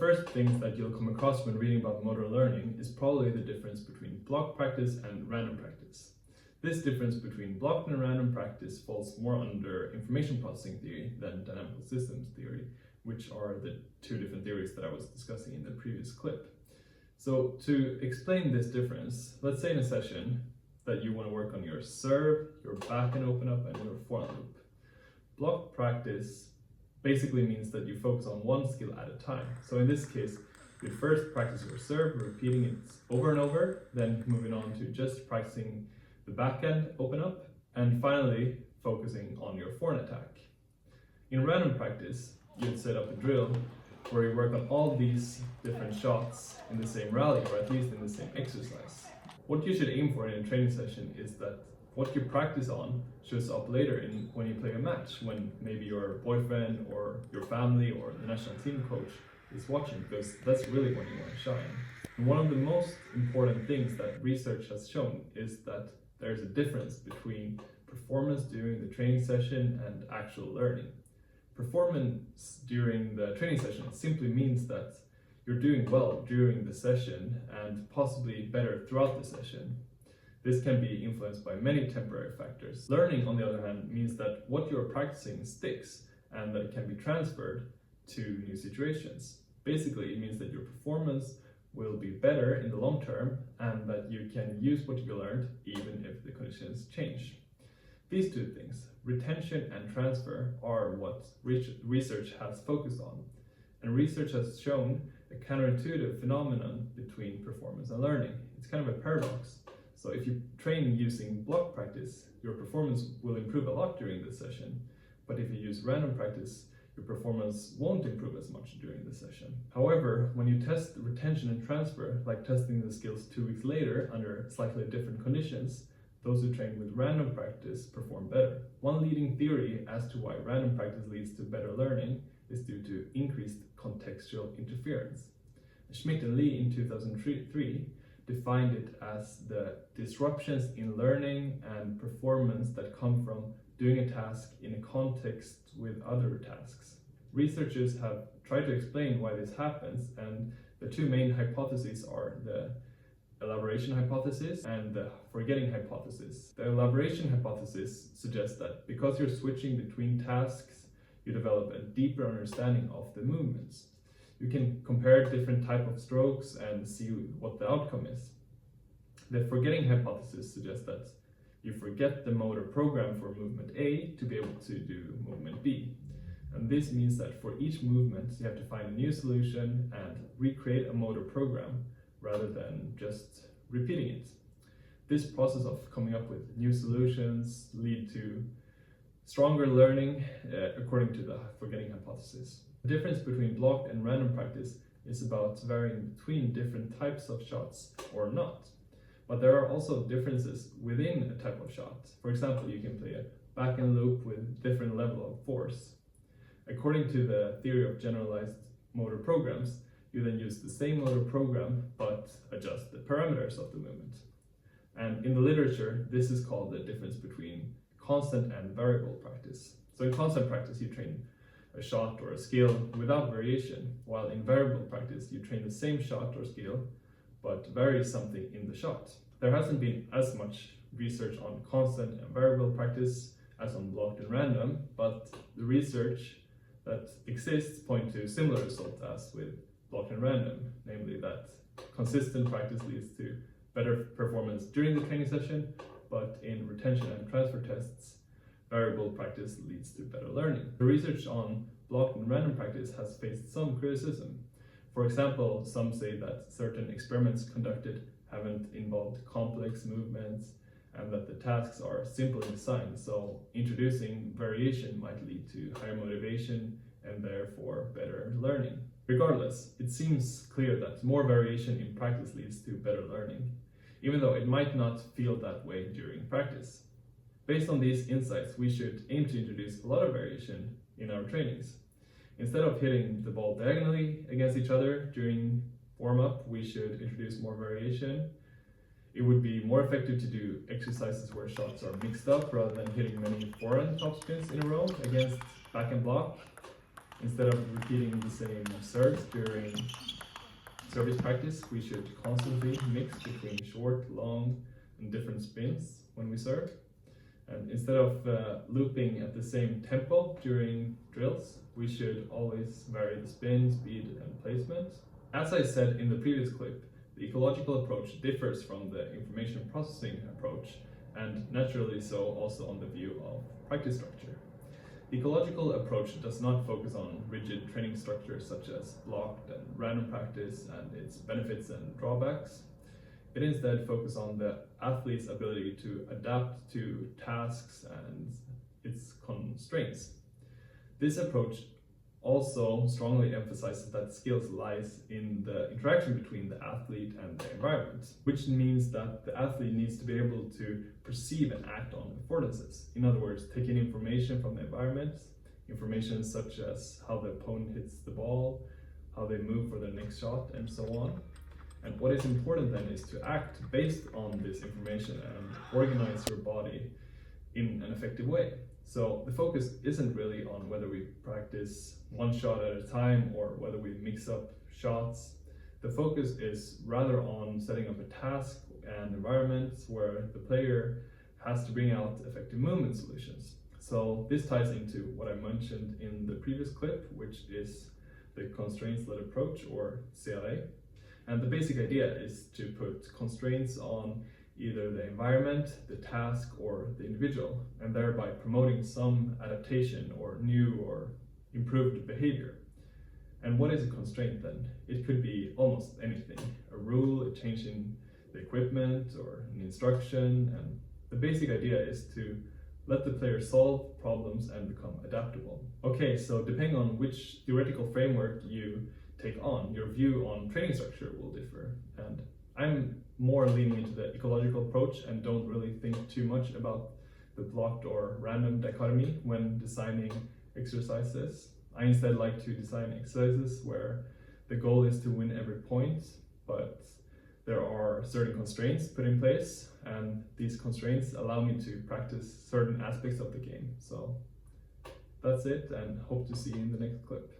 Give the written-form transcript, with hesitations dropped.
first things that you'll come across when reading about motor learning is probably the difference between block practice and random practice. This difference between blocked and random practice falls more under information processing theory than dynamical systems theory, which are the two different theories that I was discussing in the previous clip. So to explain this difference, let's say in a session that you want to work on your serve, your back and open up, and your forehand loop. Block practice basically means that you focus on one skill at a time. So in this case, you first practice your serve, repeating it over and over, then moving on to just practicing the backhand open up, and finally focusing on your forehand attack. In random practice, you'd set up a drill where you work on all these different shots in the same rally, or at least in the same exercise. What you should aim for in a training session is that what you practice on shows up later when you play a match, when maybe your boyfriend or your family or the national team coach is watching, because that's really when you want to shine. And one of the most important things that research has shown is that there's a difference between performance during the training session and actual learning. Performance during the training session simply means that you're doing well during the session and possibly better throughout the session. This can be influenced by many temporary factors. Learning, on the other hand, means that what you're practicing sticks and that it can be transferred to new situations. Basically, it means that your performance will be better in the long term and that you can use what you learned even if the conditions change. These two things, retention and transfer, are what research has focused on. And research has shown a counterintuitive phenomenon between performance and learning. It's kind of a paradox. So if you train using block practice, your performance will improve a lot during the session. But if you use random practice, your performance won't improve as much during the session. However, when you test retention and transfer, like testing the skills 2 weeks later under slightly different conditions, those who train with random practice perform better. One leading theory as to why random practice leads to better learning is due to increased contextual interference. Schmidt and Lee in 2003 defined it as the disruptions in learning and performance that come from doing a task in a context with other tasks. Researchers have tried to explain why this happens, and the two main hypotheses are the elaboration hypothesis and the forgetting hypothesis. The elaboration hypothesis suggests that because you're switching between tasks, you develop a deeper understanding of the movements. You can compare different types of strokes and see what the outcome is. The forgetting hypothesis suggests that you forget the motor program for movement A to be able to do movement B. And this means that for each movement, you have to find a new solution and recreate a motor program rather than just repeating it. This process of coming up with new solutions lead to stronger learning according to the forgetting hypothesis. The difference between blocked and random practice is about varying between different types of shots or not. But there are also differences within a type of shot. For example, you can play a backhand loop with different level of force. According to the theory of generalized motor programs, you then use the same motor program but adjust the parameters of the movement. And in the literature, this is called the difference between constant and variable practice. So in constant practice, you train a shot or a skill without variation, while in variable practice, you train the same shot or skill but vary something in the shot. There hasn't been as much research on constant and variable practice as on blocked and random, but the research that exists point to similar results as with blocked and random, namely that consistent practice leads to better performance during the training session, but in retention and transfer tests, variable practice leads to better learning. The research on blocked and random practice has faced some criticism. For example, some say that certain experiments conducted haven't involved complex movements and that the tasks are simple in design, so introducing variation might lead to higher motivation and therefore better learning. Regardless, it seems clear that more variation in practice leads to better learning, even though it might not feel that way during practice. Based on these insights, we should aim to introduce a lot of variation in our trainings. Instead of hitting the ball diagonally against each other during warm-up, we should introduce more variation. It would be more effective to do exercises where shots are mixed up rather than hitting many forehand topspins in a row against back and block. Instead of repeating the same serves during service practice, we should constantly mix between short, long, and different spins when we serve. And instead of looping at the same tempo during drills, we should always vary the spin, speed, and placement. As I said in the previous clip, the ecological approach differs from the information processing approach, and naturally so also on the view of practice structure. The ecological approach does not focus on rigid training structures such as blocked and random practice and its benefits and drawbacks. It instead focuses on the athlete's ability to adapt to tasks and its constraints. This approach also strongly emphasizes that skills lies in the interaction between the athlete and the environment, which means that the athlete needs to be able to perceive and act on affordances. In other words, taking information from the environment, information such as how the opponent hits the ball, how they move for their next shot, and so on. And what is important then is to act based on this information and organize your body in an effective way. So the focus isn't really on whether we practice one shot at a time or whether we mix up shots. The focus is rather on setting up a task and environment where the player has to bring out effective movement solutions. So this ties into what I mentioned in the previous clip, which is the constraints-led approach, or CLA. And the basic idea is to put constraints on either the environment, the task, or the individual, and thereby promoting some adaptation or new or improved behavior. And what is a constraint then? It could be almost anything. A rule, a change in the equipment, or an instruction. And the basic idea is to let the player solve problems and become adaptable. Okay, so depending on which theoretical framework you take on, your view on training structure will differ. And I'm more leaning into the ecological approach and don't really think too much about the blocked or random dichotomy when designing exercises. I instead like to design exercises where the goal is to win every point, but there are certain constraints put in place, and these constraints allow me to practice certain aspects of the game. So that's it, and hope to see you in the next clip.